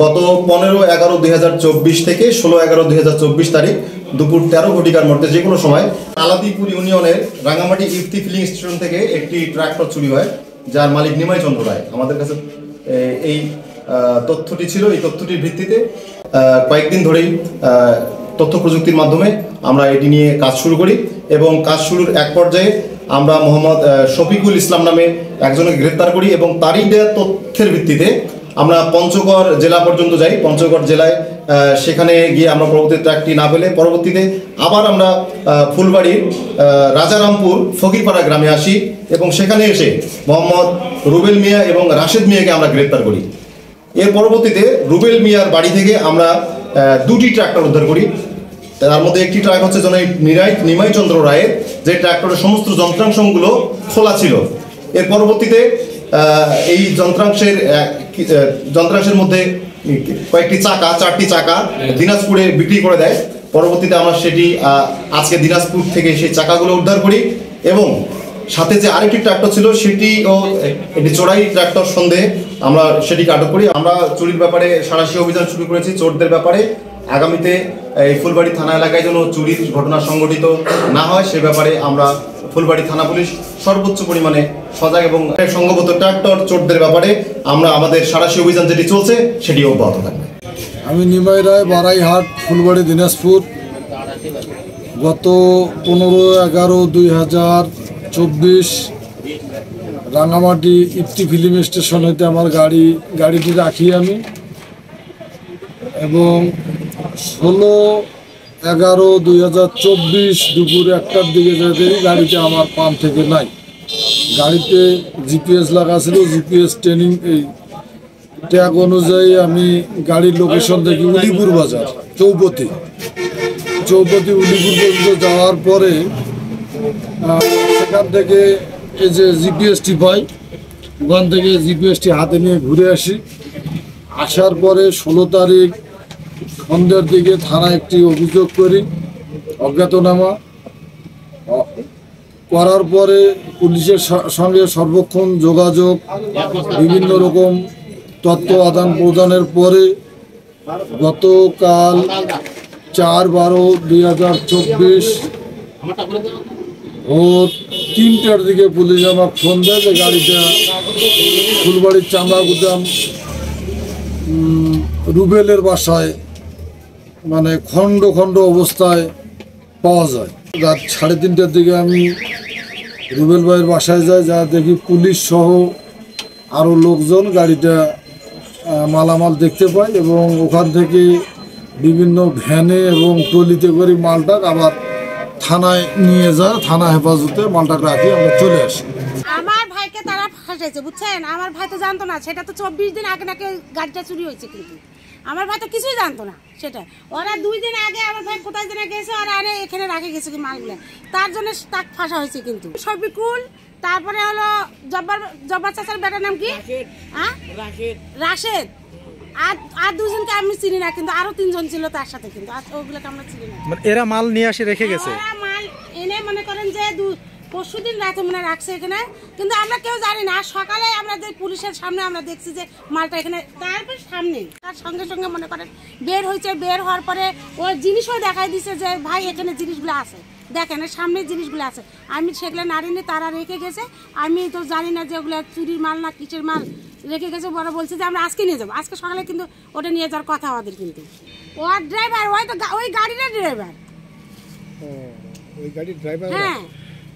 গত 15/11/2024 থেকে 16/11/2024 তারিখ দুপুর 13 ঘটিকার মধ্যে যে কোনো সময় আলাদিপুর ইউনিয়নের রাঙামাটি ইফতি ফিলিং স্টেশন থেকে একটি ট্রাক্টর চুরি হয়, যার মালিক নিমাই চন্দ্র রায়। আমাদের কাছে এই তথ্যটি ছিল। এই তথ্যটির ভিত্তিতে কয়েকদিন ধরেই তথ্য প্রযুক্তির মাধ্যমে আমরা এটি নিয়ে কাজ শুরু করি এবং কাজ শুরুর এক পর্যায়ে আমরা মোহাম্মদ শফিকুল ইসলাম নামে একজনকে গ্রেপ্তার করি এবং তারই দেওয়া তথ্যের ভিত্তিতে আমরা পঞ্চগড় জেলা পর্যন্ত যাই। পঞ্চগড় জেলায় সেখানে গিয়ে আমরা পরবর্তী ট্রাকটি না পেলে পরবর্তীতে আবার আমরা ফুলবাড়ির রাজারামপুর ফকিরপাড়া গ্রামে আসি এবং সেখানে এসে মোহাম্মদ রুবেল মিয়া এবং রাশেদ মিয়াকে আমরা গ্রেপ্তার করি। এর পরবর্তীতে রুবেল মিয়ার বাড়ি থেকে আমরা দুটি ট্রাক্টর উদ্ধার করি। তার মধ্যে একটি ট্রাক হচ্ছে নিমাই চন্দ্র রায়ের, যে ট্রাক্টরের সমস্ত যন্ত্রাংশগুলো খোলা ছিল। এর পরবর্তীতে এই যন্ত্রাংশের মধ্যে কয়েকটি চাকা, 4টি চাকা দিনাজপুরে বিক্রি করে দেয়। পরবর্তীতে আমরা সেটি আজকে দিনাজপুর থেকে সেই চাকাগুলো উদ্ধার করি এবং সাথে যে আরেকটি ট্রাক্টর ছিল সেটিও একটি চোরাই ট্রাক্টর সন্দেহে আমরা সেটিকে আটক করি। আমরা চুরির ব্যাপারে সাঁড়াশি অভিযান শুরু করেছি চোরদের ব্যাপারে। আগামীতে এই ফুলবাড়ি থানা এলাকায় যেন চুরির ঘটনা সংঘটিত না হয় সে ব্যাপারে আমরা ফুলবাড়ি থানা পুলিশ সর্বোচ্চ পরিমাণে সজাগ এবং সংঘবদ্ধ ট্রাক্টর চোরদের ব্যাপারে আমরা আমাদের সাঁড়াশি অভিযান যেটি চলছে সেটি অব্যাহত থাকবে। আমি নিমাই রায়, বারাইহাট, ফুলবাড়ি, দিনাজপুর। গত 15/11/2024 রাঙামাটি ইফতি ফিলিং স্টেশন হইতে আমার গাড়িটি রাখি আমি এবং 16/11/2024 দুপুর 1টার দিকে যেতে গাড়িতে আমার পাম্প থেকে নাই। গাড়িতে জিপিএস লাগা ছিল, জিপিএস ট্রেনিং এই ট্যাগ অনুযায়ী আমি গাড়ির লোকেশন দেখি উলিপুর বাজার, চৌপতি উলিপুর পর্যন্ত যাওয়ার পরে সেখান থেকে এই যে জিপিএসটি পাই, ওখান থেকে জিপিএসটি হাতে নিয়ে ঘুরে আসি। আসার পরে 16 তারিখ সন্ধ্যার দিকে থানায় একটি অভিযোগ করি, অজ্ঞাতনামা করার পরে পুলিশের সঙ্গে সর্বক্ষণ যোগাযোগ, বিভিন্ন রকম তথ্য আদান প্রদানের পরে গতকাল 4/12/2024 ভোর 3টার দিকে পুলিশ আমাকে ফোন দেয় যে গাড়িটা ফুলবাড়ির চামড়া গুদাম রুবেলের বাসায় মানে খণ্ড খণ্ড অবস্থায় পাওয়া যায়। রাত 3:30টার দিকে আমি রুবেল ভাইয়ের বাসায় যাই, যা দেখি পুলিশ সহ আরও লোকজন গাড়িটা মালামাল দেখতে পাই এবং ওখান থেকে বিভিন্ন ভ্যানে এবং ট্রলিতে করে মালটা আবার থানায় নিয়ে যায়। থানা হেফাজতে মালটা রাখি আমরা চলে আসি। আমার ভাইকে তারা ফাঁসাইছে, বুঝছেন? আমার ভাই তো জানতো না, সেটা তো 24 দিন আগে নাকি গাড়িটা চুরি হয়েছে, কিন্তু আমার ভাই তো কিছুই জানতো না সেটা। ওরা 2 দিন আগে আমার ভাই কোথায় যেন গেছে, ওরা আরে এখানে রাখে গেছে কি মালগুলো, তার জন্য তাকে ফাঁসা হয়েছে। কিন্তু শফিকুল, তারপরে হলো জব্বার চাচার বেটার নাম কি, রাশেদ, আর 2জনকে আমি চিনি না, কিন্তু আরো 3জন ছিল তার সাথে, কিন্তু ওগুলোকে আমরা চিনি না। এরা মাল নিয়ে আসে রেখে গেছে, মাল এনে মনে করেন যে পরশুদিন রাতে মনে রাখছে এখানে, কিন্তু আমরা কেউ জানি না। সকালে আমরা পুলিশের সামনে আমরা দেখছি যে মালটা এখানে, তারপর সামনে তার সঙ্গে সঙ্গে মনে করেন বের হয়েছে। বের হওয়ার পরে ও জিনিসও দেখাই দিছে যে ভাই এখানে জিনিসগুলো আছে, দেখেন সামনে জিনিসগুলো আছে। আমি সেগুলো নাড়িনি, তারা রেখে গেছে। আমি তো জানি না যে ওগুলো চুরির মাল না কিসের মাল রেখে গেছে। বড় বলছে যে আমরা আজকে নিয়ে যাবো, আজকে সকালে কিন্তু ওটা নিয়ে যাওয়ার কথা আমাদের। কিন্তু ওর ড্রাইভার, ওই গাড়ির ড্রাইভার, হ্যাঁ,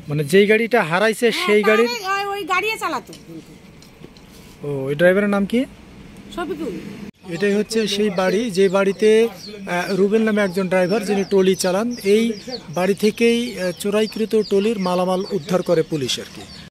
মানে যেই গাড়িটা হারাইছে সেই গাড়ির ওই গাড়ি চালাতো। ও, ওই ড্রাইভারের নাম কি? শফিকুল। এটাই হচ্ছে সেই বাড়ি যে বাড়িতে রুবেল নামে একজন ড্রাইভার, যিনি ট্রলি চালান। এই বাড়ি থেকেই চোরাইকৃত ট্রলির মালামাল উদ্ধার করে পুলিশ আর কি।